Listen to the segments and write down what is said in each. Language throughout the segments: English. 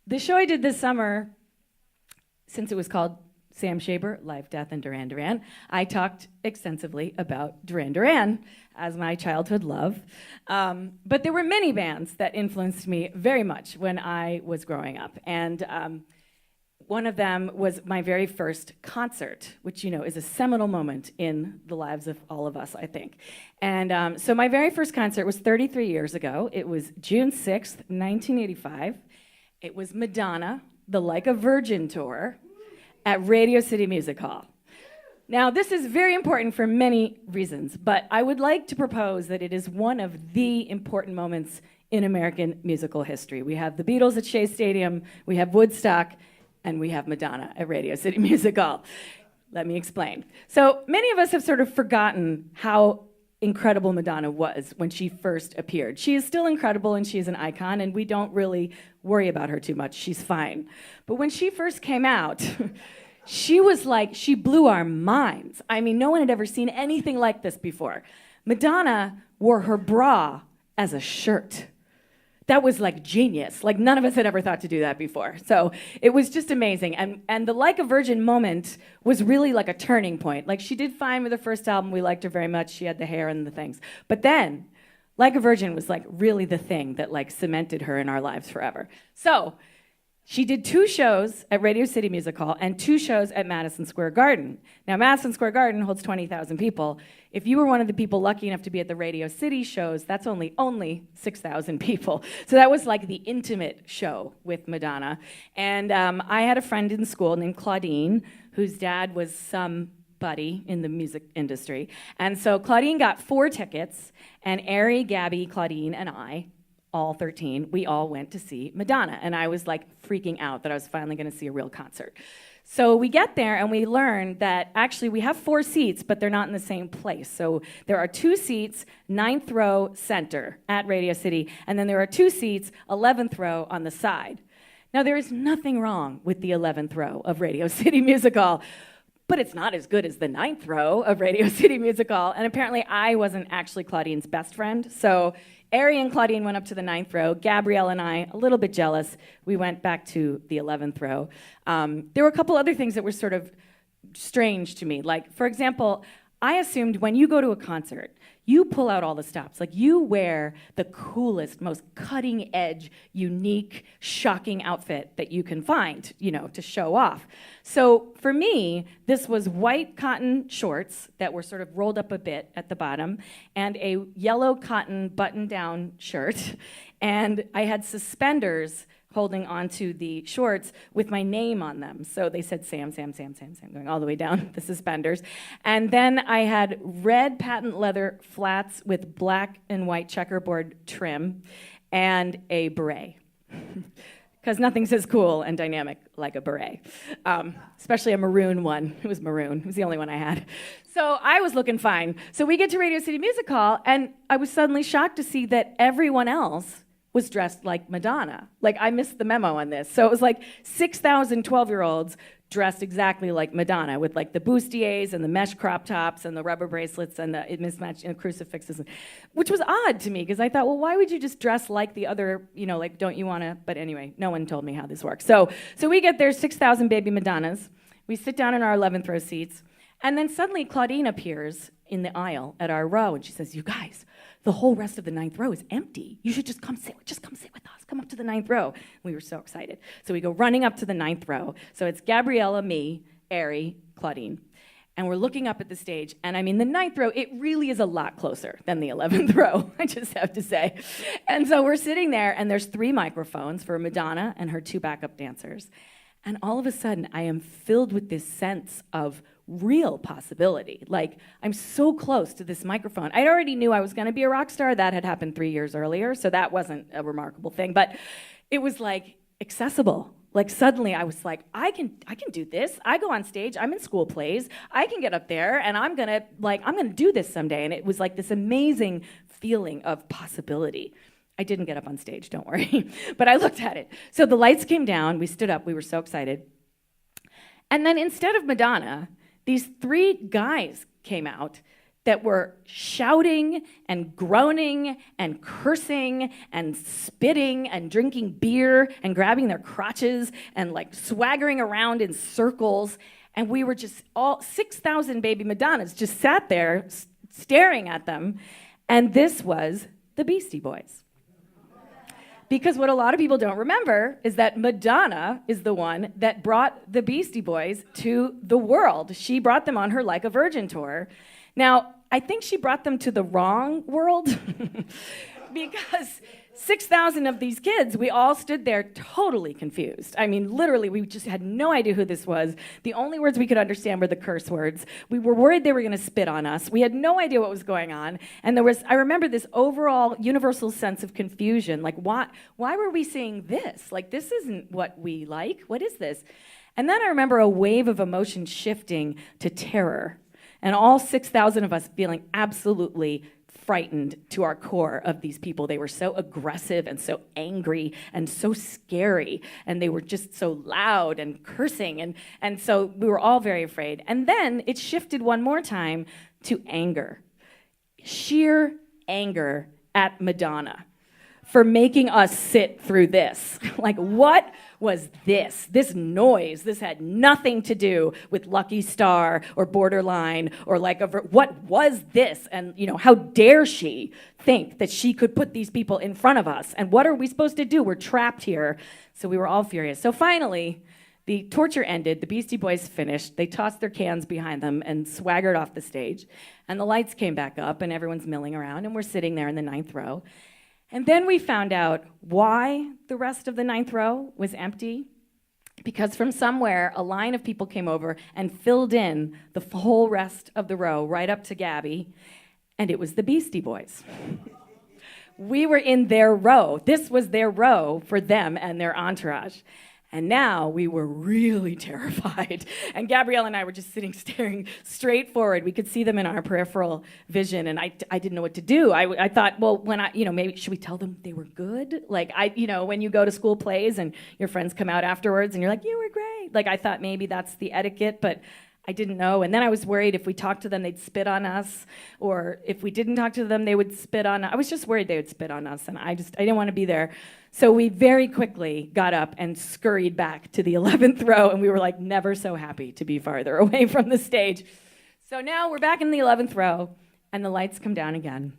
The show I did this summer, since it was called Sam Shaber, Life, Death, and Duran Duran, I talked extensively about Duran Duran as my childhood love. But there were many bands that influenced me very much when I was growing up. And one of them was my very first concert, which, you know, is a seminal moment in the lives of all of us, I think. And so my very first concert was 33 years ago. It was June 6th, 1985. It was Madonna, the Like a Virgin tour at Radio City Music Hall. Now, this is very important for many reasons, but I would like to propose that it is one of the important moments in American musical history. We have the Beatles at Shea Stadium, we have Woodstock, and we have Madonna at Radio City Music Hall. Let me explain. So many of us have sort of forgotten how incredible Madonna was when she first appeared. She is still incredible and she is an icon, and we don't really worry about her too much. She's fine. But when she first came out, she blew our minds. I mean, no one had ever seen anything like this before. Madonna wore her bra as a shirt. That was like genius. Like none of us had ever thought to do that before. So it was just amazing. And the Like a Virgin moment was really like a turning point. Like she did fine with her first album. We liked her very much. She had the hair and the things. But then Like a Virgin was like really the thing that like cemented her in our lives forever. So she did 2 shows at Radio City Music Hall and 2 shows at Madison Square Garden. Now, Madison Square Garden holds 20,000 people. If you were one of the people lucky enough to be at the Radio City shows, that's only 6,000 people. So that was like the intimate show with Madonna. And I had a friend in school named Claudine, whose dad was somebody in the music industry. And so Claudine got 4 tickets, and Ari, Gabby, Claudine, and I, all 13, we all went to see Madonna. And I was like freaking out that I was finally gonna see a real concert. So we get there and we learn that actually we have 4 seats, but they're not in the same place. So there are 2 seats, 9th row center at Radio City, and then there are 2 seats, 11th row on the side. Now there is nothing wrong with the 11th row of Radio City Music Hall, but it's not as good as the 9th row of Radio City Music Hall. And apparently I wasn't actually Claudine's best friend. So Ari and Claudine went up to the 9th row. Gabrielle and I, a little bit jealous, we went back to the 11th row. There were a couple other things that were sort of strange to me. Like, for example, I assumed when you go to a concert, you pull out all the stops. Like, you wear the coolest, most cutting edge, unique, shocking outfit that you can find, you know, to show off. So for me, this was white cotton shorts that were sort of rolled up a bit at the bottom, and a yellow cotton button-down shirt, and I had suspenders holding onto the shorts with my name on them. So they said Sam, Sam, Sam, Sam, Sam, going all the way down the suspenders. And then I had red patent leather flats with black and white checkerboard trim and a beret. Because nothing says cool and dynamic like a beret, especially a maroon one. It was maroon. It was the only one I had. So I was looking fine. So we get to Radio City Music Hall, and I was suddenly shocked to see that everyone else was dressed like Madonna. Like, I missed the memo on this. So it was like 6,000 12-year-olds dressed exactly like Madonna, with like the bustiers and the mesh crop tops and the rubber bracelets and the mismatched crucifixes, which was odd to me, because I thought, well, why would you just dress like the other, you know, like, don't you want to? But anyway, no one told me how this works. So we get there, 6,000 baby Madonnas. We sit down in our 11th row seats, and then suddenly Claudine appears in the aisle at our row, and she says, "You guys, the whole rest of the 9th row is empty. You should just come sit with us. Come up to the 9th row." We were so excited. So we go running up to the 9th row. So it's Gabriella, me, Ari, Claudine. And we're looking up at the stage. And I mean, the 9th row, it really is a lot closer than the 11th row, I just have to say. And so we're sitting there, and there's 3 microphones for Madonna and her 2 backup dancers. And all of a sudden, I am filled with this sense of real possibility. Like, I'm so close to this microphone. I already knew I was going to be a rock star. That had happened 3 years earlier, so that wasn't a remarkable thing. But it was like accessible. Like, suddenly I was like, I can do this. I go on stage. I'm in school plays. I can get up there, and I'm gonna do this someday. And it was like this amazing feeling of possibility. I didn't get up on stage, don't worry. But I looked at it. So the lights came down. We stood up. We were so excited. And then instead of Madonna, these 3 guys came out that were shouting and groaning and cursing and spitting and drinking beer and grabbing their crotches and like swaggering around in circles. And we were just all 6,000 baby Madonnas just sat there staring at them. And this was the Beastie Boys. Because what a lot of people don't remember is that Madonna is the one that brought the Beastie Boys to the world. She brought them on her Like a Virgin tour. Now, I think she brought them to the wrong world because 6,000 of these kids, we all stood there totally confused. I mean, literally, we just had no idea who this was. The only words we could understand were the curse words. We were worried they were going to spit on us. We had no idea what was going on. And I remember this overall universal sense of confusion. Like, why were we seeing this? Like, this isn't what we like. What is this? And then I remember a wave of emotion shifting to terror. And all 6,000 of us feeling absolutely frightened to our core of these people. They were so aggressive and so angry and so scary, and they were just so loud and cursing, and so we were all very afraid. And then it shifted one more time to anger. Sheer anger at Madonna for making us sit through this. Like, what was this? This noise, this had nothing to do with Lucky Star or Borderline or what was this? And, how dare she think that she could put these people in front of us? And what are we supposed to do? We're trapped here. So we were all furious. So finally, the torture ended. The Beastie Boys finished. They tossed their cans behind them and swaggered off the stage. And the lights came back up and everyone's milling around and we're sitting there in the 9th row. And then we found out why the rest of the 9th row was empty. Because from somewhere, a line of people came over and filled in the whole rest of the row, right up to Gabby, and it was the Beastie Boys. We were in their row. This was their row for them and their entourage. And now we were really terrified. And Gabrielle and I were just staring straight forward. We could see them in our peripheral vision, and I didn't know what to do. I thought, well, maybe should we tell them they were good? Like, when you go to school plays and your friends come out afterwards and you're like, you were great. Like, I thought maybe that's the etiquette, but I didn't know. And then I was worried if we talked to them, they'd spit on us, or if we didn't talk to them, they would spit on us. I was just worried they would spit on us, and I didn't want to be there. So we very quickly got up and scurried back to the 11th row, and we were like never so happy to be farther away from the stage. So now we're back in the 11th row, and the lights come down again.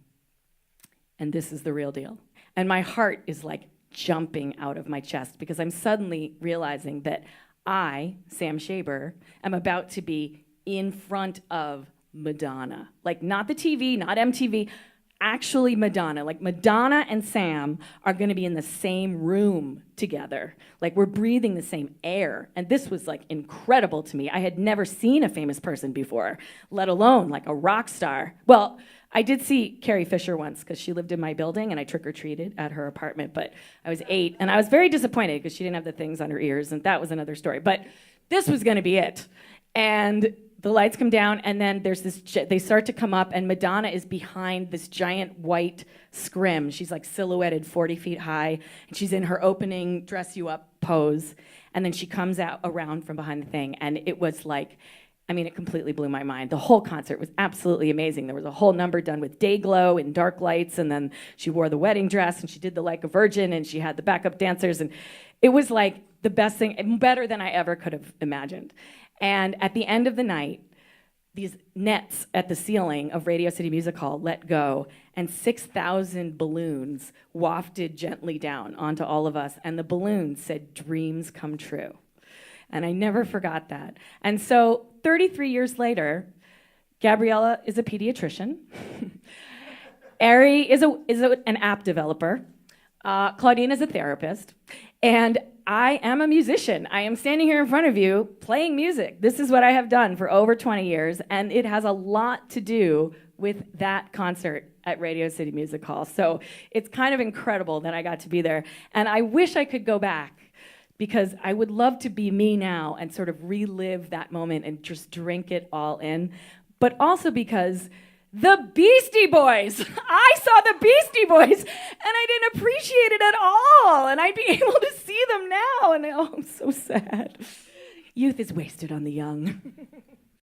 And this is the real deal. And my heart is like jumping out of my chest because I'm suddenly realizing that I, Sam Shaber, am about to be in front of Madonna. Like, not the TV, not MTV, actually Madonna. Like, Madonna and Sam are going to be in the same room together. Like, we're breathing the same air. And this was, like, incredible to me. I had never seen a famous person before, let alone, like, a rock star. Well, I did see Carrie Fisher once because she lived in my building and I trick-or-treated at her apartment, but I was 8 and I was very disappointed because she didn't have the things on her ears, and that was another story. But this was going to be it. And the lights come down, and then there's they start to come up, and Madonna is behind this giant white scrim. She's like silhouetted 40 feet high, and she's in her opening dress you up pose. And then she comes out around from behind the thing, and it was like, it completely blew my mind. The whole concert was absolutely amazing. There was a whole number done with day glow and dark lights, and then she wore the wedding dress, and she did the Like a Virgin, and she had the backup dancers, and it was like the best thing, better than I ever could have imagined. And at the end of the night, these nets at the ceiling of Radio City Music Hall let go, and 6,000 balloons wafted gently down onto all of us, and the balloons said, "Dreams come true." And I never forgot that. And so 33 years later, Gabriella is a pediatrician. Ari is an app developer. Claudine is a therapist. And I am a musician. I am standing here in front of you playing music. This is what I have done for over 20 years, and it has a lot to do with that concert at Radio City Music Hall. So it's kind of incredible that I got to be there. And I wish I could go back, because I would love to be me now and sort of relive that moment and just drink it all in. But also because the Beastie Boys, I saw the Beastie Boys and I didn't appreciate it at all. And I'd be able to see them now, and I'm so sad. Youth is wasted on the young.